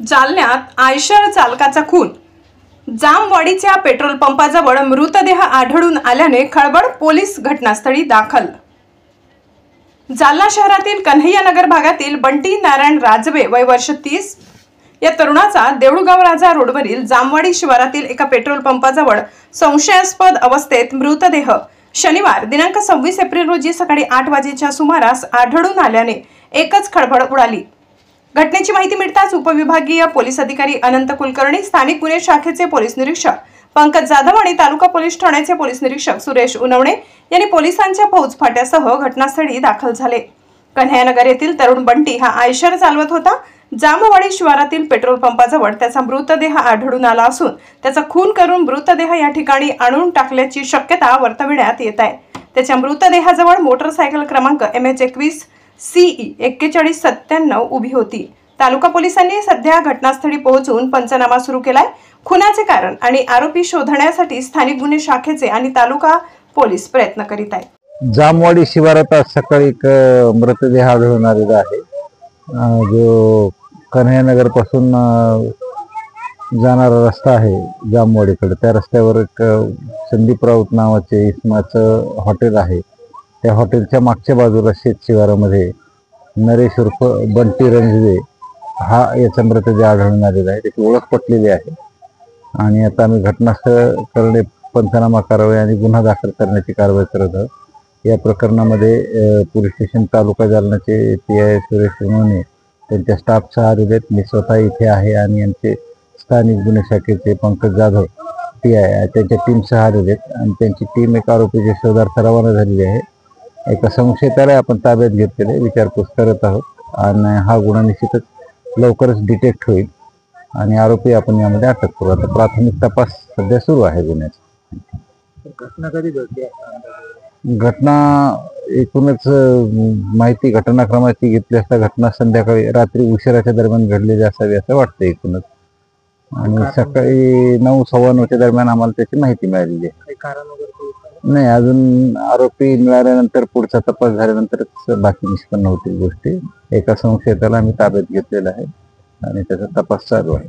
जालन्यात आयशर चालकाचा खून। जामवाडीच्या पेट्रोल पंपाजवळ मृतदेह आढळून आल्याने खळबळ, पोलीस घटनास्थळी दाखल। जालना शहरातील कन्हैयानगर भागातील बंटी नारायण राजवे वय वर्ष 30 या तरुणाचा देऊळगाव राजा रोडवरील जामवाडी शिवारातील एका पेट्रोल पंपाजवळ संशयास्पद अवस्थेत मृतदेह शनिवार दिनांक 26 एप्रिल रोजी सकाळी 8 वाजेच्या सुमारास आढळून आल्याने एकच खळबळ उडाली। घटनेची माहिती मिळताच उपविभागीय पोलीस अधिकारी अनंत कुलकर्णी, स्थानिक गुन्हे शाखेचे पोलीस निरीक्षक पंकज जाधव आणि तालुका पोलीस ठाण्याचे पोलीस निरीक्षक सुरेश उनवणे यांनी पोलिसांच्या फौजफाट्यासह घटनास्थळी दाखल झाले। कन्हैयानगर येथील तरुण बंटी हा आयशर चालवत होता। जामवाडी शिवारातील पेट्रोल पंपाजवळ त्याचा मृतदेह आढळून आला असून त्याचा खून करून मृतदेह या ठिकाणी आणून टाकल्याची शक्यता वर्तविण्यात येत आहे। त्याच्या मृतदेहाजवळ मोटरसायकल क्रमांक MH21 CE 4197 उभी होती। तालुका पोलिसांनी सध्या घटनास्थळी पोहोचून पंचनामा सुरू केलाय। खुनाचे कारण आणि आरोपी शोधण्यासाठी स्थानिक गुन्हे शाखेचे आणि तालुका पोलीस प्रयत्न करीत आहेत। जामवाडी शिवारात आज सकाळी एक मृतदेह आढळून आलेला आहे, जो कन्हैयानगर पासून जाणारा रस्ता आहे जामवाडीकडे। त्या रस्त्यावर एक संदीप राऊत नावाचे इसमाचं हॉटेल आहे। त्या हॉटेलच्या मागच्या बाजूला शेत शिवारामध्ये नरेश उर्फ बंटी रणजवे हा याचा मृतदेह आढळून आलेला आहे। त्याची ओळख पटलेली आहे आणि आता आम्ही घटनास्थळाकडे पंचनामा कारवाई आणि गुन्हा दाखल करण्याची कारवाई करत आहोत। या प्रकरणामध्ये पोलीस स्टेशन तालुका जालनाचे PI सुरेश उनवणे त्यांच्या स्टाफसह आलेले आहेत। मी स्वतः इथे आहे आणि यांचे स्थानिक गुन्हे शाखेचे पंकज जाधव PI त्यांच्या टीमसह आलेले आहेत आणि त्यांची टीम एका आरोपीच्या शोधार्थ रवाना झालेली आहे। एका संशयिताला आपण ताब्यात घेतलेले विचारपूस करत आहोत आणि हा गुन्हा निश्चितच लवकरच डिटेक्ट होईल आणि आरोपी आपण यामध्ये अटक करू। आता प्राथमिक तपास सध्या सुरू आहे गुन्ह्याचा। घटना कधी घडली? घटना एकूणच माहिती घटनाक्रमाची घेतली असता घटना संध्याकाळी रात्री उशिराच्या दरम्यान घडलेली असावी असं वाटतं एकूणच, आणि सकाळी 9 सव्वा 9च्या दरम्यान आम्हाला त्याची माहिती मिळालेली आहे। नाही, अजून आरोपी मिळाल्यानंतर पुढचा तपास झाल्यानंतरच बाकी निष्पन्न होतील गोष्टी। एका संशयिताला आम्ही ताब्यात घेतलेला आहे आणि त्याचा तपास चालू आहे।